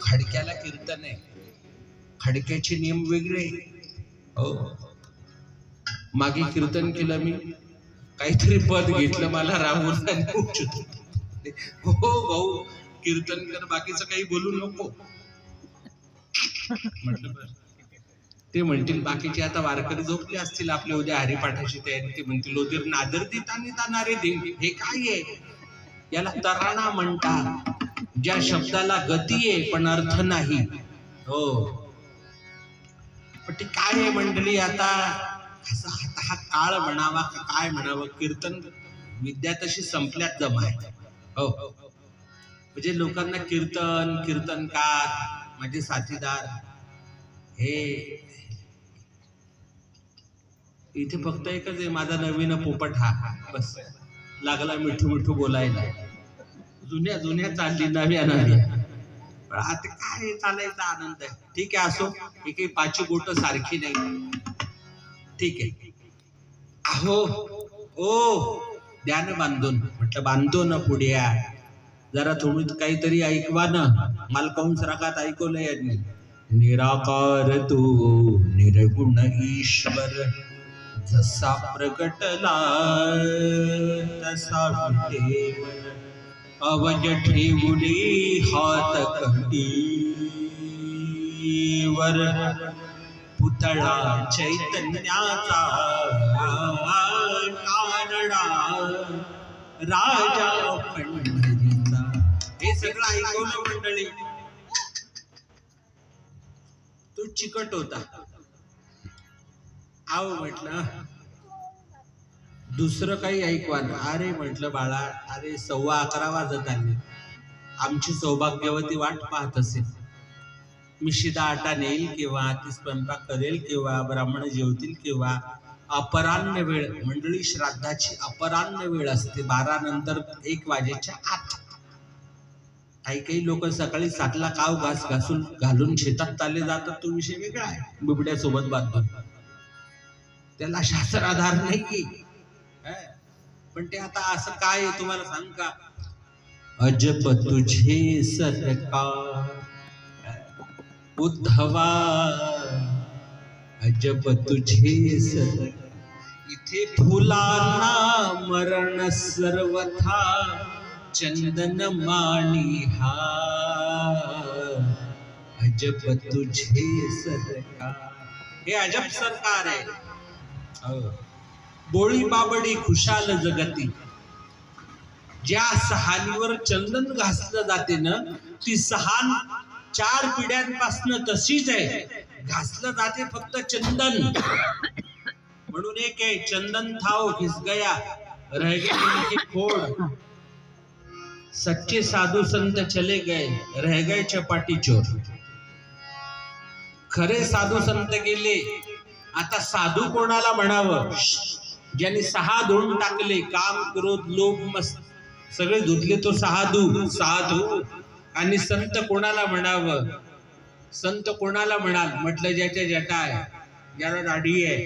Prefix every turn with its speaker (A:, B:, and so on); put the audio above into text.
A: खडक्याला कीर्तन आहे, खडक्याचे नियम वेगळे. हो, मागे कीर्तन केलं मी, काहीतरी पद घेतलं, मला रामून हो भाऊ कीर्तन कर, बाकीचं काही बोलू नको म्हटलं. ते म्हणतील बाकीचे आता वारकरी झोपले असतील आपले, उद्या हरिपाठाची तयारी. ते म्हणतील ओदीर नादर देतानारे देव, हे काय आहे? याला तराणा म्हणतात, ज्या शब्दाला गती आहे पण अर्थ नाही. हो, पण ते काय आहे मंडळी, आता हा काळ म्हणावा का काय म्हणावं, कीर्तन विद्या तशी संपल्यात जमाय. हो, म्हणजे लोकांना कीर्तन, कीर्तनकार, माझे साथीदार, हे इथे फक्त एकच आहे, माझा नवीन पोपट हा बस लागला मिठू मिठू बोलायला. जुन्या जुन्या चालली, नव्या नव्या. आता काय चालायचा आनंद आहे. ठीक आहे, असो, हे काही पाची बोट सारखी नाही. ठीक आहे, अहो ओ द्या ना बांधून. म्हटलं बांधतो ना पुढ्या, जरा थोडी काहीतरी ऐकवा ना. मला कंस रागात ऐकवलं यांनी. निराकार तू निर्गुण ईश्वर, जसा प्रगटला तसा विटेवर, अवज ठेवली हात कंठीवर, पुतळा चैतन्याचा कानडा राजा पंढरीचा. हे सगळं ऐकवलं मंडळी. तो चिकट होता. आव म्हटलं दुसरं काही ऐकवा ना. अरे म्हटलं बाळा, अरे 11:15 वाजत आले, आमची सौभाग्यवती वाट पाहत असेल. मी शिदा आटा नेईल केव्हा, ती स्वयंपाक करेल केव्हा, ब्राह्मण जेवतील केव्हा. अपराह्न वेळ मंडळी, श्राद्धाची अपराह्न वेळ असते, 12 नंतर 1 वाजेच्या आत. काही काही लोक सकाळी 7ला काव घास घालून शेतात चालले जातात, तो विषय वेगळा आहे, बिबड्यासोबत बांधून. त्याला शास्त्र आधार नाही. पण ते आता असं काय आहे तुम्हाला सांग का. अजब तुझे सरकार उद्धवा, अजब तुझे सरकार. इथे फुलांना मरण सर्वथा, चंदन माणी हा, अजब तुझे सरकार. हे अजब सरकार आहे. बोळी बाबडी खुशाल जगती. ज्या सहानीवर चंदन घासलं जाते ना, ती सहान 4 पिढ्यांपासून तशीच आहे, घासलं जाते फक्त चंदन. म्हणून एक आहे, चंदन थाओ घिस गया रह गए खोड, सच्चे साधू संत चले गए रह गए चपाटी चोर. खरे साधू संत गेले, आता साधू कोणाला म्हणावं. ज्यांनी 6 धुवून टाकले, काम, क्रोध, लोभ, मस्त सगळे धुतले, तो साधू. आणि संत कोणाला म्हणावं. संत कोणाला म्हणाल म्हटलं, ज्याच्या जटा आहे, ज्याला दाढी आहे,